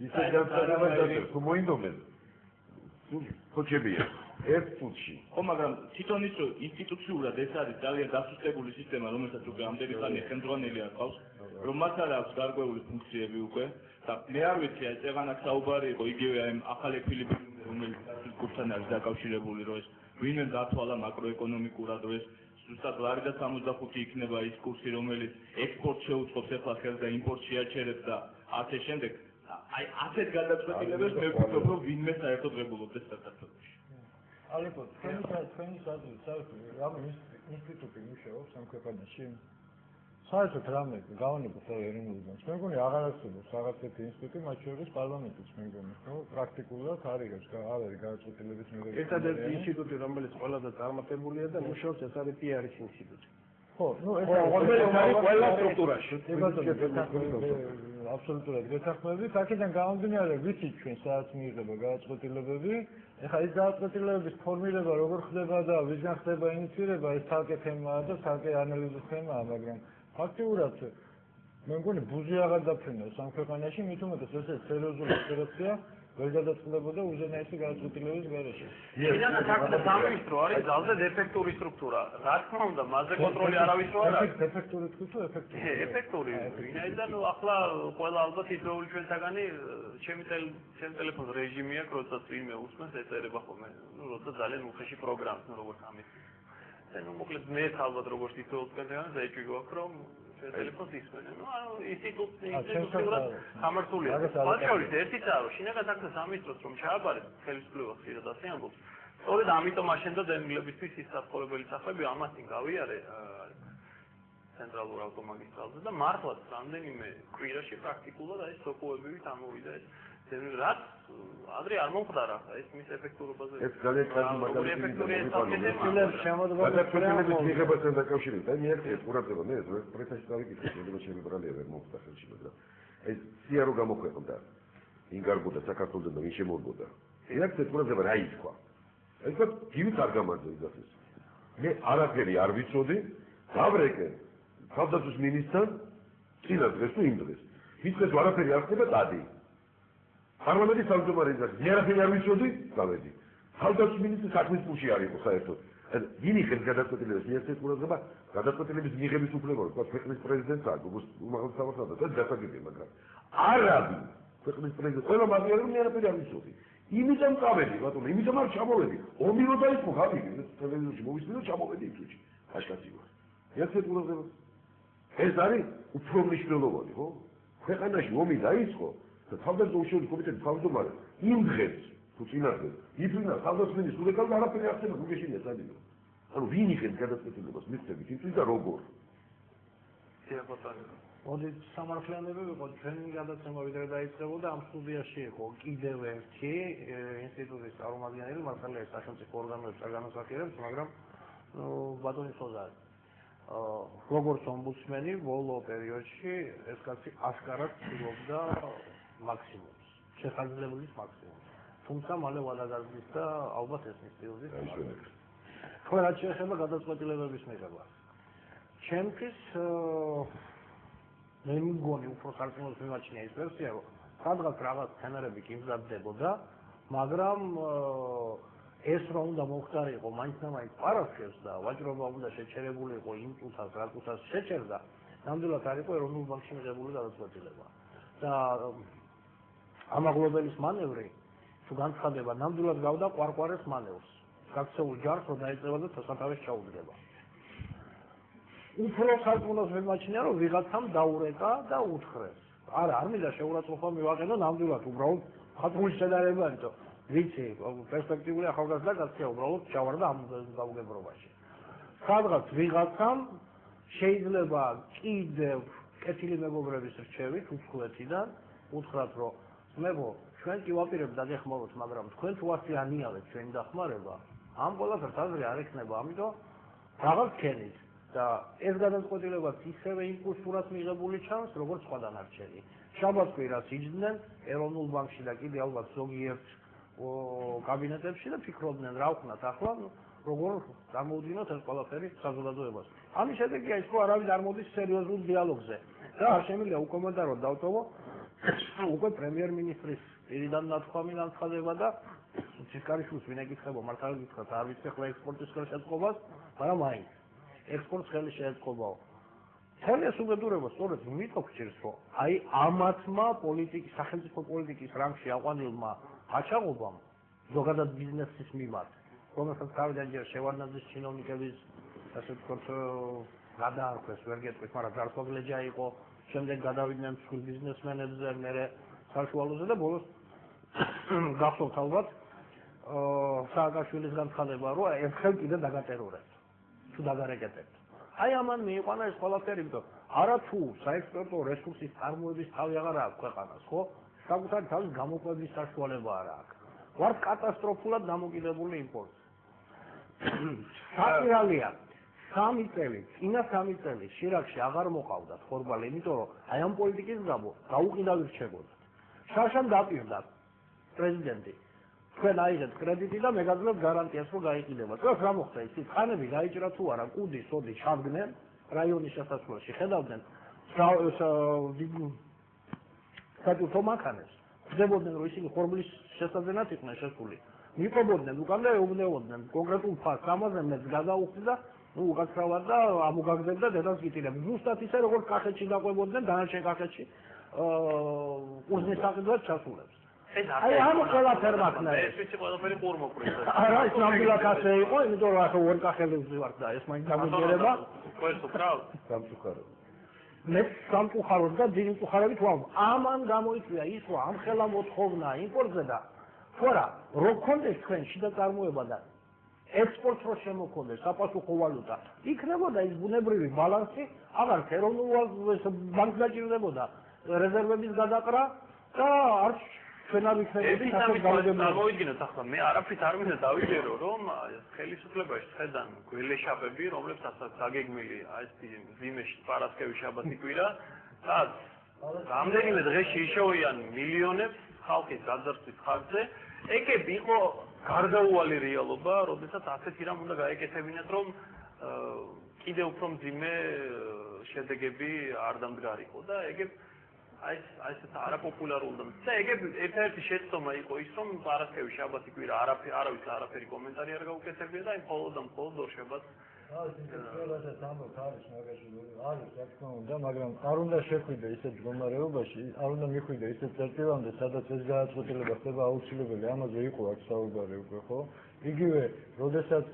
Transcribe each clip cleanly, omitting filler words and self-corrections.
ისე განსაკუთრება და თუ მოინდომენ ხოჩებია ერთ წუთში ხო მაგრამ თვითონ ის ინსტიტუციურად ეს არის ძალიან დასუსტებული სისტემა რომელსაც უკვე ამდენი ხანი ხელმძღვანელი აკავს რომ მას არ აქვს გარკვეული ფუნქციები უკვე და მე არ ვიცი აი წეღანაკ საუბარი იყო იგივე აი ახალი ექვილიბრიუმი რომელიც კურსთან არის დაკავშირებული რომ ეს ვინმე დათვალა მაკროეკონომიკურად რომ ეს ზუსტად ლარი და 65 იქნება ის კურსი რომელიც ექსპორტს შეუწყობს ახლა ხელს და იმპორტს შეაჩერებს და ასე შემდეგ აი ასეთ გადაწყვეტილებებს მე ვფიქრობ რომ ვინმე საერთოდ ღებულობდეს საქართველოში ალეკო თქვენი საზრით ამ ინსტიტუტი მუშაობს ამ ქვეყანაში საერთოდ რამე გავანებოთ ეროვნული ბანკს მე მგონი აღარ არსებობს რაღაც ერთი ინსტიტუტი მათ შორის პარლამენტიც მე მგონი ხო პრაქტიკულად არ არის გადაწყვეტილების მიღების ერთადერთი ინსტიტუტი რომელიც ყველაზე წარმატებულია და მუშაობს ეს არის პიარის ინსტიტუტი ხო ნუ ეს ყველა სტრუქტურაში აბსოლუტურად გეთანხმებით აქედან გამომდინარე ვიცით ჩვენ სადაც მიიღება გადაწყვეტილებები ეხლა ეს გადაწყვეტილებების ფორმირება როგორ ხდება და ვისგან ხდება ინიციირება ეს თალკე თემაა და თალკე ანალიზის თემაა მაგრამ ფაქტიურად მე მგონი ბუზი აღარ დაფრინავს ამ ქვეყანაში მით უმეტეს ეს სერიოზული ოპერაცია ვერ გადაწყდებოდა უზენაესი გადაწყვეტილების გარეშე. ირანა თაკდა სამინისტრო არის ძალზე დეფექტური სტრუქტურა. რა თქმა უნდა, მასზე კონტროლი არავის რო არ არის. დეფექტური თქვი თუ ეფექტური? ეფექტური. ვინაიდან ახლა ყველა ალბათ ისეული ჩვენთაგანი ჩემი ტელეფონის რეჟიმი აქვს, როდესაც ვინმე უსმენს ეწერება ხოლმე. ნუ როცა ძალიან უხეში პროგრამს, ნუ როგორც ამის. ნუ მოკლედ მე ალბათ როგორც ისეულ თქვენთაგანი ზეჭვი გვაქვს რომ ტელეფონს ისმენენ. ნუ ანუ ინსტიტუციურად გამართულია. მათ ერთი წავა, შინაგან საქმეთა სამინისტროს რომ ჩააბარეს ხელისუფლებას ხშირად ასე ამბობს. სწორედ ამიტომ აშენდა დემგლებისთვის ის საცხოვრებელი სახლები ამასინ გავიარე ცენტრალურ ავტომაგისტრალზე და მართლაც რამდენიმე კვირაში პრაქტიკულად აი სოკოებივით ამოვიდა ეს რაც ადრე არ მომხდარა ეს მის ეფექტურობაზე. ეს ძალიან კარგი მაგალითია. გადაწყვეტილების მიღებასთან დაკავშირებით. აი მე ერთ ყურადღება მე პრესაში დავიკითხე, შეიძლება შემიბრალია ვერ მომხდა ხელში, მაგრამ ეს სია რო გამოქვეყნდა. ვინ გარბოდა საქართველოსთან და ვინ შემოგვდა. ერთ ყურადღება რა ითქვა. ეს თქვა გივით არ გამარჯვეს ეს. მე არაფერი არ ვიცოდი, დავრეკე თავდაცვის მინისტრთან წინა დღეს თუ იმ დღეს. ვიცეს არაფერი არ ხდება დადი. პარლამენტის თავმჯდომარე ის არის. მე არაფერი არ ვიცოდი, გავედი. თავდაცვის მინისტრის საქმის პულში არ იყო საერთოდ. ვინ იღებს გადაწყვეტილებას? მიეცეთ ყურადღება გადაწყვეტილების მიღების უფლება, თქვა ქვეყნის პრეზიდენტს აქვს, უმაღლეს სამართალს, ეს დასაგებია, მაგრამ არავინ ქვეყნის პრეზიდენტი ყველა მაგალითად მე არაფერი არ ვიცოდი. იმიტომ წავედი, ბატონო, იმიტომ არ ჩამოვედი. ომი რო დაიწყო, გავიგე, ტელევიზორში მოვისმინე და ჩამოვედი იმ წუთში. აშკაცი ვარ. მიეცეთ ყურადღება. ეს არის უფრო მნიშვნელოვანი, ხო? ქვეყანაში ომი დაიწყო და თავდაცვის უშუალო კომიტეტის თავმჯდომარე იმ დღეს თუ წინა დღეს იფრინა თავდაცვის მინისტრის უდეკალ არაფერი არ ხდება გუგეშინია სადიო. ანუ ვინ იღებს გადაწყვეტილებას მისცემით იმის და როგორ? მოდი სამართლიანები ვიყოთ ჩვენი გადაცემა ვიდრე დაიწყებოდა ამ სტუდიაში იყო კიდევ ერთი ინსტიტუტის წარმომადგენელი მართალია სახელმწიფო ორგანოებს არ განასახიერებს მაგრამ ბატონი სოზარი როგორც ომბუდსმენი ბოლო პერიოდში ეს კაცი აშკარად ცდილობდა მაქსიმუმს შეხარჯებულის მაქსიმუმს თუმცა მალე ვადაგარდის და ალბათ ეს ინსტიტუტის ხო რაც შეეხება გადაწყვეტილებების მიღებას ჩემთვის მე მგონი უფრო სარწმუნოს მიმაჩნია ის ვერსია რომ სადღაც რაღაც სცენარები კი მზადდებოდა მაგრამ ეს რომ უნდა მოხდარიყო მაინც-მაინც პარასკევს და ვაჭრობა უნდა შეჩერებულიყო იმ წუთას რა წუთას შეჩერდა ნამდვილად არ იყო ეროვნულ ბანკში მიღებული გადაწყვეტილება და ამაღლობელის მანევრი თუ განცხადება ნამდვილად გავდა ყვარყვარეს მანევრს გაქცეულ ჯარს რომ დაეწევა და სათავეს ჩაუდგება უფრო სარწმუნოს მიმაჩნია რომ ვიღაცამ დაურეკა და უთხრეს არა არ მინდა შეურაცხყოფა მივაყენო ნამდვილად უბრალოდ ხათრული შედარება არის ვიცი პერსპექტიული ახალგაზრდა კაცია უბრალოდ ჩავარდა ამ გაუგებრობაში სადღაც ვიღაცამ შეიძლება კიდევ კეთილი მეგობრების რჩევით უცხოეთიდან უთხრათ რომ ძმებო ჩვენ კი ვაპირებთ დაგეხმაროთ მაგრამ თქვენ თუ ასე ანიავეთ ჩვენი დახმარება ამ ყველაფერს აზრი არ ექნება ამიტომ რაღაც ქენით და ეს გადაწყვეტილებაც ისევე იმპულსურად მიღებული ჩანს როგორც სხვა დანარჩენი შაბათ-კვირას იჯდნენ ეროვნულ ბანკში და კიდე ალბათ ზოგიერთ კაბინეტებში და ფიქრობდნენ რა ვქნათ ახლა როგორ გამოვდინოთ ეს ყველაფერი საზოგადოებას ამის შედეგია ის რომ არავინ არ მოდის სერიოზულ დიალოგზე და არ შემიძლია უკომენტაროდ დავტოვო უკვე პრემიერ-მინისტრის პირიდან ნათქვამი განცხადება და ცისკარიშვილს ვინ ეკითხება, მართალი გითხრათ, არ ვიცი ახლა ექსპორტის ხელშეწყობას, მაგრამ აი, ექსპორტს ხელი შეეწყობაო. მთელი ეს უბედურება სწორედ იმიტომ გჭირს, რომ აი ამათმა პოლიტიკის, სახელმწიფო პოლიტიკის რანგში აყვანილმა ყაჩაღობამ, ზოგადად ბიზნესის მიმართ, რომელსაც თავიდან ჯერ შევარდნაძის ჩინოვნიკების, ასე ვთქვათ, გადაარქვეს, ვერ გეტყვით, მაგრამ ძარცვაგლეჯა იყო, შემდეგ გადავიდნენ მსხვილ ბიზნესმენებზე, მერე საშუალოზე და ბოლოს გახსოვთ ალბათ სააკაშვილის განცხადება, რომ ერთხელ კიდე დაგატერორებთ, თუ დაგარეკეტებთ. აი ამან მიიყვანა ეს ყველაფერი, იმიტომ არა თუ საექსპორტო რესურსის წარმოების თავი აღარ აქვს ქვეყანას, ხო? საკუთარი თავის გამოყვების საშუალება არ აქვს. ვართ კატასტროფულად დამოკიდებული იმპორტზე. საყირალია 3 წელი, წინა 3 წელი შირაქში აღარ მოყავდათ ხორბალი, იმიტომ რომ აი ამ პოლიტიკის გამო დაუყიდავი რჩებოდათ. შაშან დაპირდა პრეზიდენტი. თქვენ აიღეთ კრედიტი და მე გაძლევთ გარანტიას, რომ გაიყიდება. წელს რა მოხდა იცით? ხანები დაიჭრა თუ არა, კუდი, სოდი ჩავდნენ რაიონის შესასვლელში, ხედავდნენ საჭიროთა მანქანებს. ხდებოდნენ, რომ ისინი ხორბლის შესაძენად იყვნენ შესული. მიყობოდნენ უკან და ეუბნებოდნენ კონკრეტულ ფაქტს, ამაზე მეც გადაუხდი და უკაცრავად და ამოგაგზავნა დედას გიტირებს. ზუსტად ისე როგორც კახეთში დაყვებოდნენ, დანარჩენ კახეთში ყურძნის საყიდვად ჩასულებს. აი ამ ყველაფერმა ხნა ეს ვიცი ყველაფერი ყურმოყრით. არა, ეს ნამდვილად ასე იყო, იმიტომ რომ ახლა ორ კახელებს ვარ და ეს მაინც გამიგერება. ყველს უკრავ. სამწუხარო. მე სამწუხაროდ და დიდი მწუხარებით ვამ. ამან გამოიწვია ის, რომ ამ ხელა მოთხოვნა იმპორტზე და თუ არა, რო გქონდეს თქვენ შიდა წარმოება და ექსპორტს რო შემოქონდეს საპასუხო ვალუტა, იქნებოდა ის ბუნებრივი ბალანსი, აღარ ეროვნულ ბანკს დაჭირდებოდა რეზერვების გადაყრა და არც ჩვენ არ ვიქნებოდით ასე გავიგებულები. გამოვიდგინოთ ახლა მე არაფრით არ მინდა დავიჯერო, რომ ხელისუფლებაში ხედან გველეშაპები, რომლებსაც ასაც აგეგმილი აი ეს ზიმეში პარასკევი შაბათი კვირა და რამდენიმე დღეში იშოვიან მილიონებს ხალხის გაძარცვის ხარჯზე. ეგები იყო გარდაუვალი რეალობა, როდესაც ასეთი რამ უნდა გაეკეთებინათ, რომ კიდევ უფრო მძიმე შედეგები არ დამდგარიყო და ეგებ აი ესეთ არაპოპულარულ და ეგებ ერთ-ერთი შეცდომა იყო ის, რომ პარასკევი შაბათი კვირა არავის არაფერი კომენტარი არ გაუკეთებია და იმ მხოლოდ და მხოლოდ ორ შაბათს არის ინტერესებასაც ამბობთ არის მაგაში არის რა თქმა უნდა, მაგრამ არ უნდა შეხვიდე ისეთ მდგომარეობაში, არ უნდა მიხვიდე ისეთ წერტილამდე, სადაც ეს გადაწყვეტილება ხდება აუცილებელი, ამაზე იყო აქ საუბარი უკვე, ხო? იგივე, როდესაც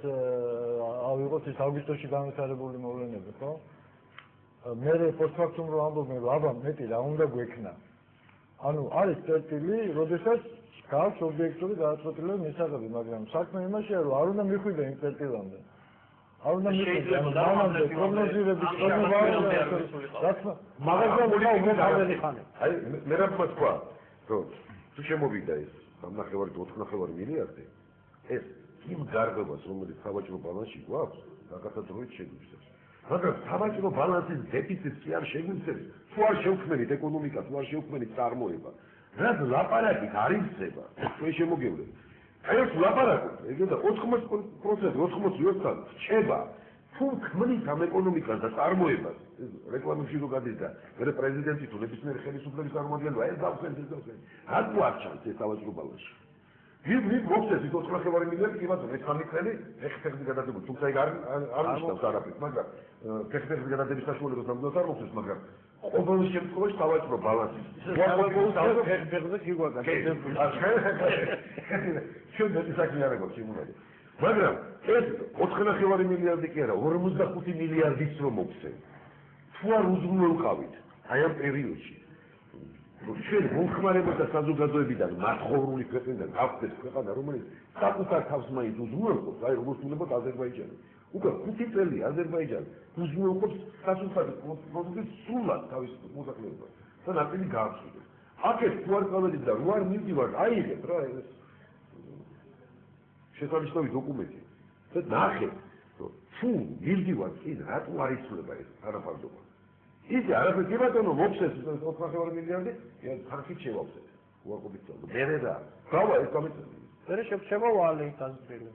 ავიღოთ ის აგვისტოში განვითარებული მოვლენები, ხო? მე პოსტფაქტუმ რო ამბობენ, რომ აბა მეტი რა უნდა გვექნა. ანუ არის წერტილი, როდესაც გააქვს ობიექტური გადაწყვეტილება მისაღები, მაგრამ საქმე იმაშია, რომ არ უნდა მიხვიდე იმ წერტილამდე. არ უნდა მიხვიდე, მანამდე პროგნოზირების მაგაზია უნდა უმოყაველი ხანი. აი მე რა თქვა, რომ თუ შემოვიდა ეს 3.5 მილიარდი, ეს იმ გარღვევას, რომელიც სავაჭრო ბალანსში გვაქვს, გაკეთებულად შეგვიძლია. მაგრამ სავაჭრო ბალანსის დეფიციტს კი არ შეგვიძლია, თუ არ შევქმნით ეკონომიკა, თუ არ შევქმნით წარმოება. რაც ლაპარაკით არ იცება, ჩვენ შემოგევლეთ. აი ეს ლაპარაკობთ, ეგედა 80%, 82% რჩება. თუ ქმნით ამ ეკონომიკას და წარმოებას, ეს რეკლამებში რო გადის და მე პრეზიდენტი თუ ნებისმიერი ხელისუფლების წარმომადგენელი, ეს დავხსენეთ, ეს დავხსენეთ. რატო არ ჩანს ეს სავაჭრო ბალანსში? ვინ მოხდეს ის 4.5 მილიარდი კი ბატონო, ეს 3 წელი ფეხი გადადებული, თუმცა ეგ არ ნიშნავს არაფერს, მაგრამ ფეხი გადადების საშუალებას ნამდვილად არ მოხდეს, მაგრამ ყოველ შემთხვევაში სავაჭრო ბალანსი. ფეხზე გიგვაგა. ჩვენ მეტი არ გვაქვს იმუნები. მაგრამ ეს 4.5 მილიარდი კი არა, 45 მილიარდიც რომ მოხდეს. თუ არ უზრუნველყავით აი ამ პერიოდში ჩვენ მომხმარებელთა საზოგადოებიდან მათხოვრული ქვეყნიდან გავხდეთ ქვეყანა, რომელიც საკუთარ თავს მაინც უზრუნველყოფს, აი როგორც ვთქვათ აზერბაიჯანი. უკვე 5 წელი აზერბაიჯანი უზრუნველყოფს სასულთნო პროდუქტის სრულად თავის მოსახლეობას და ნაწილი გააცხადებს. აქეთ თუ არ გავედით და რო არ მივდივართ, აიღეთ რა ეს შესანიშნავი დოკუმენტი და ნახეთ, რომ თუ მივდივართ ის რატო არ იცვლება ეს არაფარდობა. ის არაფერი კი ბატონო მოხდეს 4.5 მილიარდი, ხარკით შევავსეთ. უარყოფით წავდა. მერე რა. გავა ეს კომიტეტი. მერე შევა ვალი საზრდილი.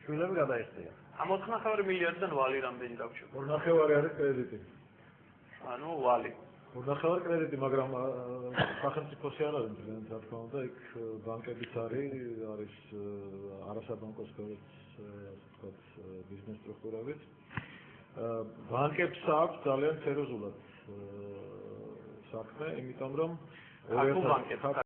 შვილები გადაიხდია. ამ 4.5 მილიარდიდან ვალი რამდენი დაგჭირდა? 2.5 არის კრედიტი. ანუ ვალი. უნახევარ კრედიტი, მაგრამ სახელმწიფოსი არ არის ძალიან რა თქმა უნდა, იქ ბანკებიც არის არასაბანკო სფეროც, ასე ვთქვათ, ბიზნეს სტრუქტურებიც. ბანკებს აქვს ძალიან სერიოზულად საქმე, იმიტომ რომ ქართულ ბანკებს